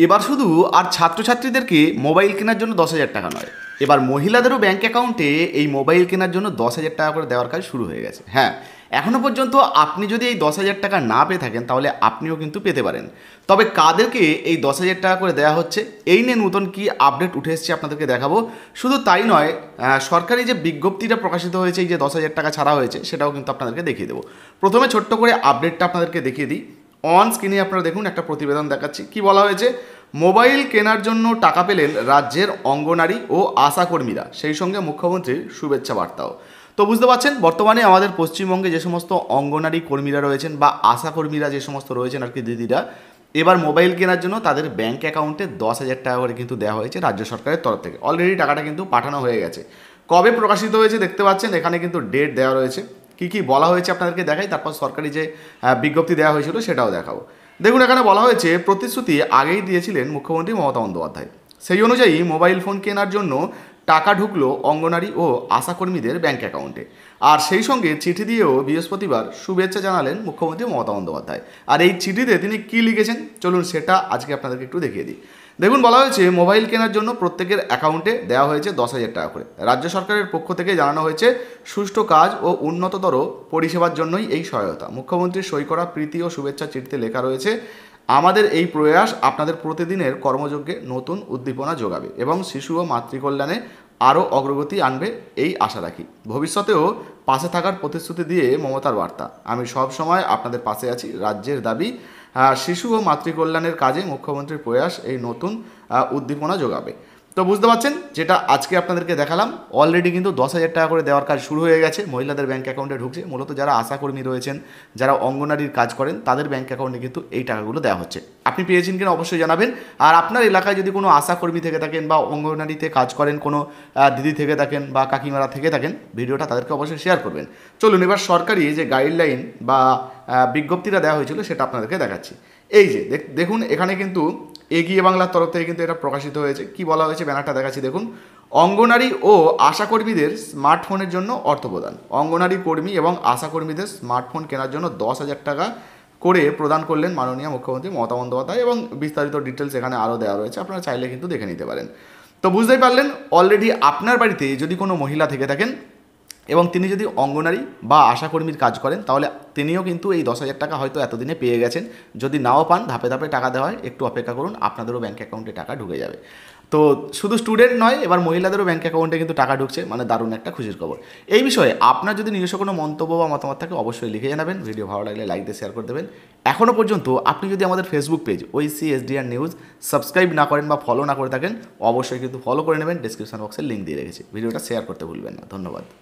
এবার শুধু আর ছাত্রছাত্রীদেরকে মোবাইল কেনার জন্য 10,000 টাকা নয়, এবার মহিলাদেরও ব্যাঙ্ক অ্যাকাউন্টে এই মোবাইল কেনার জন্য 10,000 টাকা করে দেওয়ার কাজ শুরু হয়ে গেছে। হ্যাঁ, এখনও পর্যন্ত আপনি যদি এই 10,000 টাকা না পেয়ে থাকেন তাহলে আপনিও কিন্তু পেতে পারেন। তবে কাদেরকে এই 10,000 টাকা করে দেওয়া হচ্ছে এই নিয়ে নতুন কি আপডেট উঠে এসেছে আপনাদেরকে দেখাবো। শুধু তাই নয়, সরকারি যে বিজ্ঞপ্তিটা প্রকাশিত হয়েছে, এই যে 10,000 টাকা ছাড়া হয়েছে, সেটাও কিন্তু আপনাদেরকে দেখিয়ে দেবো। প্রথমে ছোট্ট করে আপডেটটা আপনাদেরকে দেখিয়ে দিই। অন স্ক্রিনে আপনারা দেখুন, একটা প্রতিবেদন দেখাচ্ছি। কি বলা হয়েছে? মোবাইল কেনার জন্য টাকা পেলেন রাজ্যের অঙ্গনারী ও আশাকর্মীরা, সেই সঙ্গে মুখ্যমন্ত্রীর শুভেচ্ছা বার্তাও। তো বুঝতে পারছেন, বর্তমানে আমাদের পশ্চিমবঙ্গে যে সমস্ত অঙ্গনারী কর্মীরা রয়েছেন বা আশাকর্মীরা যে সমস্ত রয়েছেন আর কি দিদিরা, এবার মোবাইল কেনার জন্য তাদের ব্যাঙ্ক অ্যাকাউন্টে 10,000 টাকা করে কিন্তু দেওয়া হয়েছে রাজ্য সরকারের তরফ থেকে। অলরেডি টাকাটা কিন্তু পাঠানো হয়ে গেছে। কবে প্রকাশিত হয়েছে দেখতে পাচ্ছেন, এখানে কিন্তু ডেট দেওয়া রয়েছে। কী কী বলা হয়েছে আপনাদেরকে দেখাই, তারপর সরকারি যে বিজ্ঞপ্তি দেওয়া হয়েছিল সেটাও দেখাবো। দেখুন, এখানে বলা হয়েছে প্রতিশ্রুতি আগেই দিয়েছিলেন মুখ্যমন্ত্রী মমতা বন্দ্যোপাধ্যায়। সেই অনুযায়ী মোবাইল ফোন কেনার জন্য টাকা ঢুকলো অঙ্গনারী ও আশাকর্মীদের ব্যাঙ্ক অ্যাকাউন্টে। আর সেই সঙ্গে চিঠি দিয়েও বৃহস্পতিবার শুভেচ্ছা জানালেন মুখ্যমন্ত্রী মমতা বন্দ্যোপাধ্যায়। আর এই চিঠিতে তিনি কী লিখেছেন চলুন সেটা আজকে আপনাদেরকে একটু দেখিয়ে দিই। দেখুন, বলা হয়েছে মোবাইল কেনার জন্য প্রত্যেকের অ্যাকাউন্টে দেওয়া হয়েছে 10,000 টাকা করে। রাজ্য সরকারের পক্ষ থেকে জানানো হয়েছে সুষ্ঠু কাজ ও উন্নততর পরিষেবার জন্যই এই সহায়তা। মুখ্যমন্ত্রীর সই করা প্রীতি ও শুভেচ্ছা চিঠিতে লেখা রয়েছে, আমাদের এই প্রয়াস আপনাদের প্রতিদিনের কর্মযজ্ঞে নতুন উদ্দীপনা যোগাবে এবং শিশু ও মাতৃকল্যাণে আরও অগ্রগতি আনবে এই আশা রাখি। ভবিষ্যতেও পাশে থাকার প্রতিশ্রুতি দিয়ে মমতার বার্তা, আমি সব সময় আপনাদের পাশে আছি। রাজ্যের দাবি, শিশু ও মাতৃকল্যাণের কাজে মুখ্যমন্ত্রীর প্রয়াস এই নতুন উদ্দীপনা যোগাবে। তো বুঝতে পারছেন, যেটা আজকে আপনাদেরকে দেখালাম, অলরেডি কিন্তু 10,000 টাকা করে দেওয়ার কাজ শুরু হয়ে গেছে, মহিলাদের ব্যাঙ্ক অ্যাকাউন্টে ঢুকছে। মূলত যারা আশাকর্মী রয়েছেন, যারা অঙ্গনারীর কাজ করেন, তাদের ব্যাঙ্ক অ্যাকাউন্টে কিন্তু এই টাকাগুলো দেওয়া হচ্ছে। আপনি পেয়েছেন কিনা অবশ্যই জানাবেন। আর আপনার এলাকায় যদি কোনো আশাকর্মী থেকে থাকেন বা অঙ্গনারীতে কাজ করেন কোনো দিদি থেকে থাকেন বা কাকিমারা থেকে থাকেন, ভিডিওটা তাদেরকে অবশ্যই শেয়ার করবেন। চলুন এবার সরকারি যে গাইডলাইন বা বিজ্ঞপ্তিটা দেওয়া হয়েছিল সেটা আপনাদেরকে দেখাচ্ছি। এই যে দেখুন, এখানে কিন্তু এগিয়ে বাংলার তরফ থেকে কিন্তু এটা প্রকাশিত হয়েছে। কি বলা হয়েছে ব্যানারটা দেখাচ্ছি দেখুন। অঙ্গনারী ও আশাকর্মীদের স্মার্টফোনের জন্য অর্থ প্রদান। অঙ্গনারী কর্মী এবং আশাকর্মীদের স্মার্টফোন কেনার জন্য 10,000 টাকা করে প্রদান করলেন মাননীয় মুখ্যমন্ত্রী মমতা বন্দ্যোপাধ্যায়, এবং বিস্তারিত ডিটেলস এখানে আরও দেওয়া রয়েছে, আপনারা চাইলে কিন্তু দেখে নিতে পারেন। তো বুঝতেই পারলেন, অলরেডি আপনার বাড়িতে যদি কোনো মহিলা থেকে থাকেন এবং তিনি যদি অঙ্গনারী বা আশাকর্মীর কাজ করেন, তাহলে তিনিও কিন্তু এই 10,000 টাকা হয়তো এতদিনে পেয়ে গেছেন। যদি নাও পান, ধাপে ধাপে টাকা দেওয়া হয়, একটু অপেক্ষা করুন, আপনাদেরও ব্যাঙ্ক অ্যাকাউন্টে টাকা ঢুকে যাবে। তো শুধু স্টুডেন্ট নয়, এবার মহিলাদেরও ব্যাঙ্ক অ্যাকাউন্টে কিন্তু টাকা ঢুকছে, মানে দারুণ একটা খুশির খবর। এই বিষয়ে আপনার যদি নিজস্ব কোনো মন্তব্য বা মতামত থাকে অবশ্যই লিখে জানাবেন। ভিডিও ভালো লাগলে লাইক দিয়ে শেয়ার করে দেবেন। এখনও পর্যন্ত আপনি যদি আমাদের ফেসবুক পেজ ঐসি এসডিআর নিউজ সাবস্ক্রাইব না করেন বা ফলো না করে থাকেন, অবশ্যই কিন্তু ফলো করে নেবেন। ডিসক্রিপশন বক্সে লিঙ্ক দিয়ে রেখেছি। ভিডিওটা শেয়ার করতে ভুলবেন না। ধন্যবাদ।